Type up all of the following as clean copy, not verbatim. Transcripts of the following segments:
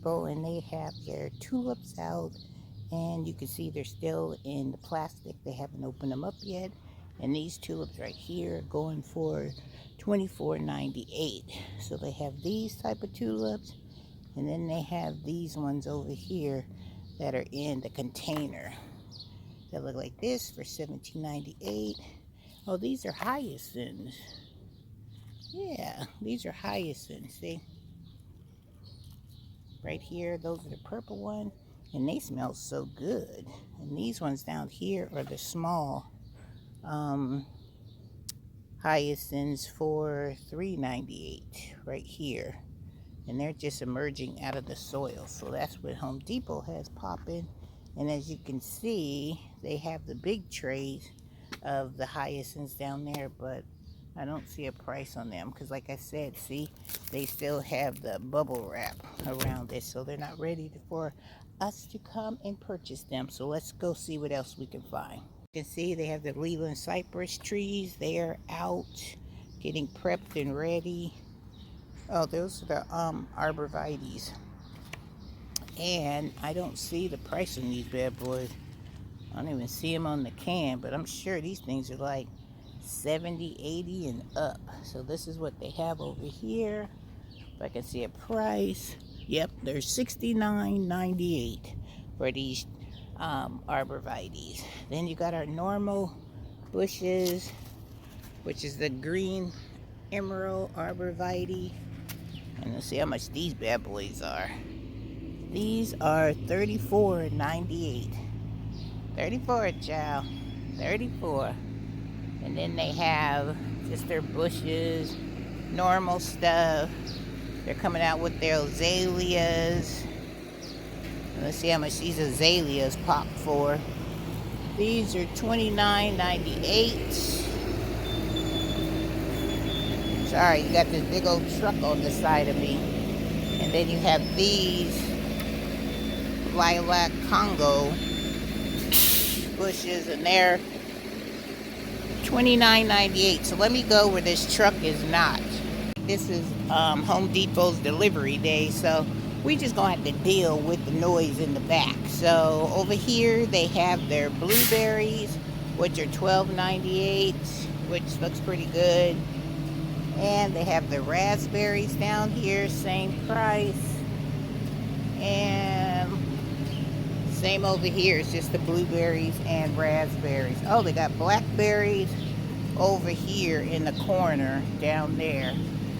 Depot, and they have their tulips out, and you can see they're still in the plastic. They haven't opened them up yet. And these tulips right here are going for $24.98. So they have these type of tulips, and then they have these ones over here that are in the container that look like this for $17.98. Oh, these are hyacinths. Yeah, these are hyacinths. See? Right here, those are the purple one, and they smell so good. And these ones down here are the small hyacinths for $3.98 right here. And they're just emerging out of the soil. So that's what Home Depot has popping. And as you can see, they have the big trays of the hyacinths down there, but I don't see a price on them because, like I said, see, they still have the bubble wrap around it, so they're not ready for us to come and purchase them. So let's go see what else we can find. You can see they have the Leland cypress trees. They are out getting prepped and ready. Oh, those are the arborvitaes. And I don't see the price on these bad boys. I don't even see them on the can, but I'm sure these things are like 70, 80 and up. So this is what they have over here. If I can see a price. Yep, they're $69.98 for these arborvitaes. Then you got our normal bushes, which is the green emerald arborvitae. And let's see how much these bad boys are. These are $34.98. 34, child. 34. And then they have just their bushes, normal stuff. They're coming out with their azaleas. Let's see how much these azaleas pop for. These are $29.98. Sorry, you got this big old truck on the side of me. And then you have these lilac Congo bushes, and they're $29.98. So let me go where this truck is not. This is Home Depot's delivery day, so we just gonna have to deal with the noise in the back. So over here they have their blueberries, which are $12.98, which looks pretty good. And they have the raspberries down here, same price. And same over here, it's just the blueberries and raspberries. Oh, they got blackberries over here in the corner down there.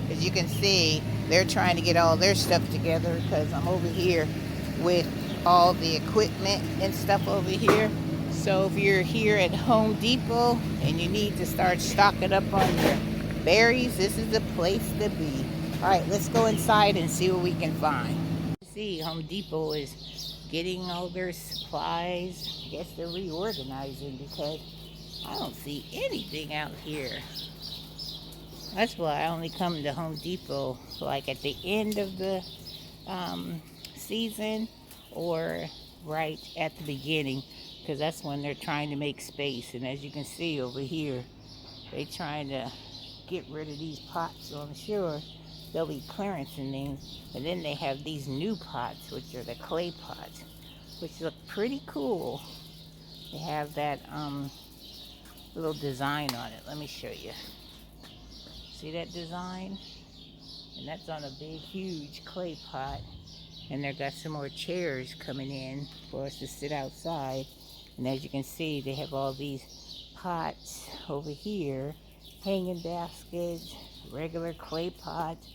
As you can see, they're trying to get all their stuff together because I'm over here with all the equipment and stuff over here. So if you're here at Home Depot and you need to start stocking up on your berries, this is the place to be. All right, let's go inside and see what we can find. See, Home Depot is getting all their supplies. I guess they're reorganizing because I don't see anything out here. That's why I only come to Home Depot like at the end of the season or right at the beginning, because that's when they're trying to make space. And as you can see over here, they're trying to get rid of these pots, so I'm sure they'll be clearancing these. And then they have these new pots, which are the clay pots, which look pretty cool. They have that little design on it. Let me show you. See that design? And that's on a big, huge clay pot. And they've got some more chairs coming in for us to sit outside. And as you can see, they have all these pots over here, hanging baskets, regular clay pots,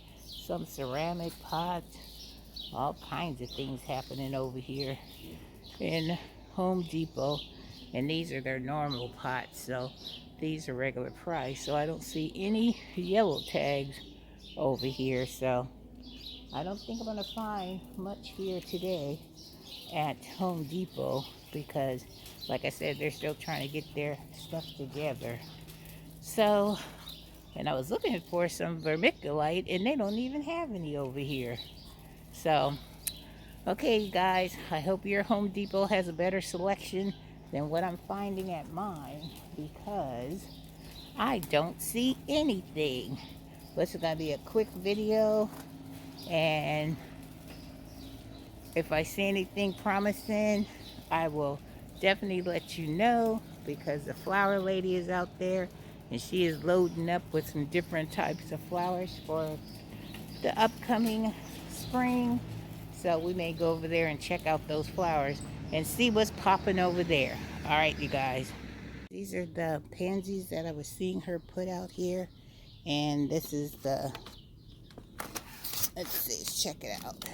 some ceramic pots, all kinds of things happening over here in Home Depot. And these are their normal pots, so these are regular price. So I don't see any yellow tags over here, so I don't think I'm gonna find much here today at Home Depot because, like I said, they're still trying to get their stuff together. So, and I was looking for some vermiculite, and they don't even have any over here. So, okay, guys, I hope your Home Depot has a better selection than what I'm finding at mine, because I don't see anything. This is gonna be a quick video, and If I see anything promising, I will definitely let you know, because the flower lady is out there and she is loading up with some different types of flowers for the upcoming spring. So we may go over there and check out those flowers and see what's popping over there. All right, you guys. These are the pansies that I was seeing her put out here. And this is the, let's see, check it out.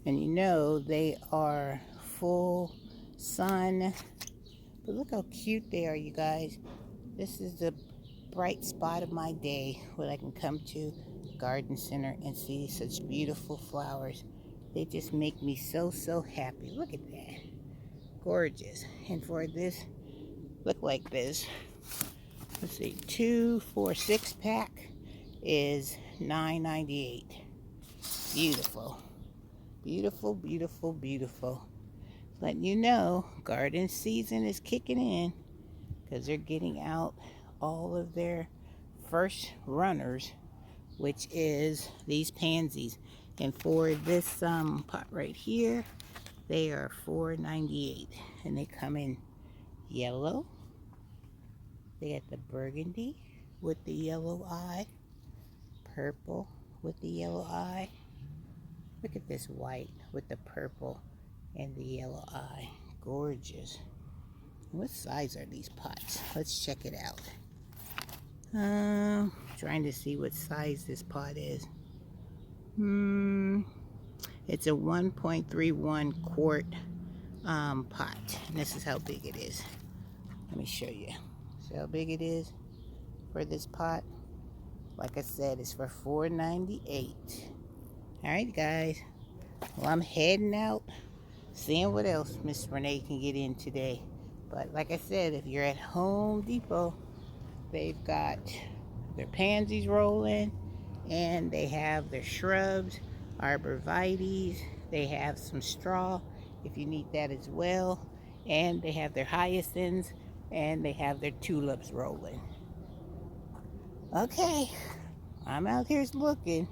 And you know they are full sun. But look how cute they are, you guys. This is the bright spot of my day when I can come to garden center and see such beautiful flowers. They just make me so, so happy. Look at that. Gorgeous. And for this, look like this. Let's see, 2, 4, 6-pack is $9.98. Beautiful. Beautiful, beautiful, beautiful. Letting you know, garden season is kicking in, because they're getting out all of their first runners, which is these pansies. And for this pot right here, they are $4.98, and they come in yellow. They got the burgundy with the yellow eye, purple with the yellow eye. Look at this white with the purple and the yellow eye. Gorgeous. What size are these pots? Let's check it out. Trying to see what size this pot is. It's a 1.31 quart pot. And this is how big it is. Let me show you. See how big it is for this pot? Like I said, it's for $4.98. Alright, guys. Well, I'm heading out, seeing what else Miss Renee can get in today. But like I said, if you're at Home Depot, they've got their pansies rolling, and they have their shrubs, arborvitaes. They have some straw if you need that as well. And they have their hyacinths, and they have their tulips rolling. Okay, I'm out here looking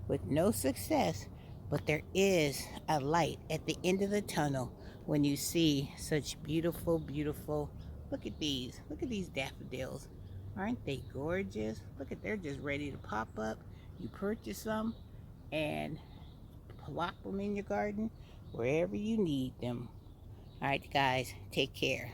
with no success, but there is a light at the end of the tunnel when you see such beautiful, beautiful, look at these daffodils. Aren't they gorgeous? Look at, they're just ready to pop up. You purchase them and plop them in your garden wherever you need them. All right, guys, take care.